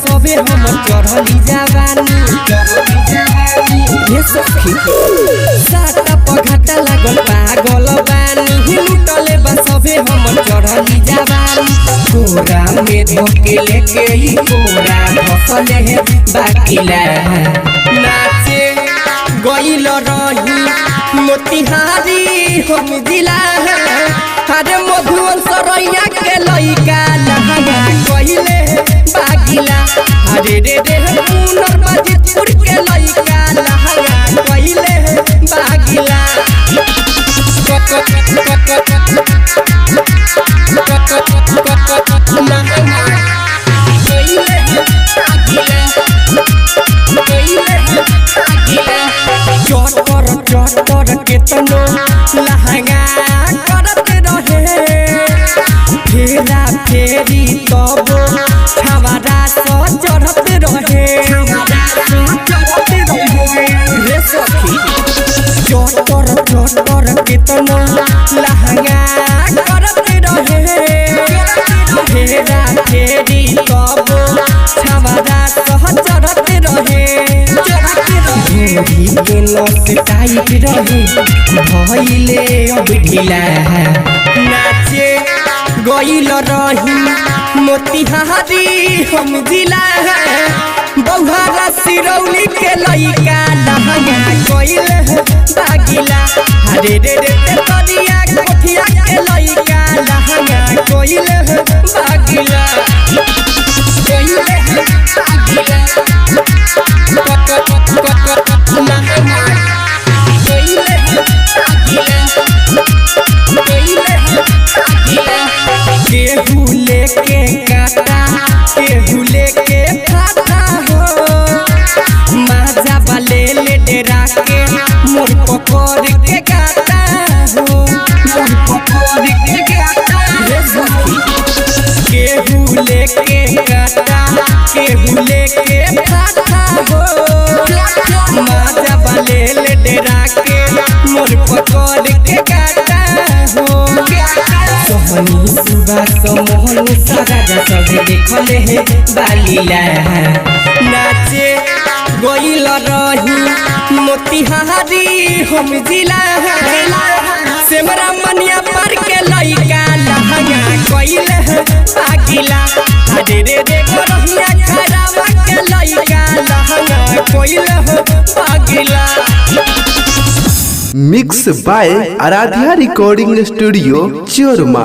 चढ़ली जवानी साटा पघाटा लागल पागल बानी लुटले बसबे हम चढ़ली जवानी कोरा में धोके लेके ही कोरा फसले है बाकिला नाचे गइल रही मोतिहारी हम जिला अरे मधुवन सरैया के लइका लहंगा कइले बागिला अरे रे रे पुनर बाजीपुर के लइका लहंगा कइले बागिला चटर केतनो लहंगा करत रहे फेरा फेरी तब छवाड़ा तो चढ़त रहे रे सखी चटर केतनो लहंगा करत रहे फेरा फेरी तब छवाड़ा तो चढ़त रहे के नस टाइट रहे भइले अब ढीला नाचे गइल रही मोतिहारी हम जिला बौहारा सिरौली के लइका लहंगा कइल बागिला अरे रे रे तरिया कोठिया के लइका लहंगा कइल बागिला केहू लेके काटा केहू लेके फाटा हो माजा बाले ले डेरा के मोर पकड़ के गाता हो मोर पकड़ के गाता केहू लेके काटा केहू लेके फाटा हो माजा बाले ले डेरा के मोर पकड़ के गाता हो सोहनी सुबह समोहन सराजा सब देखले है बालीला नाचे गइल रही मोतिहारी हम जिला सेमरा मनिया पर के लइका लहंगा कइल बागिला अरे रे रे गोरहिया खरावा के लइका लहंगा कइल बागिला mix by Aaradhya recording studio चोरमा।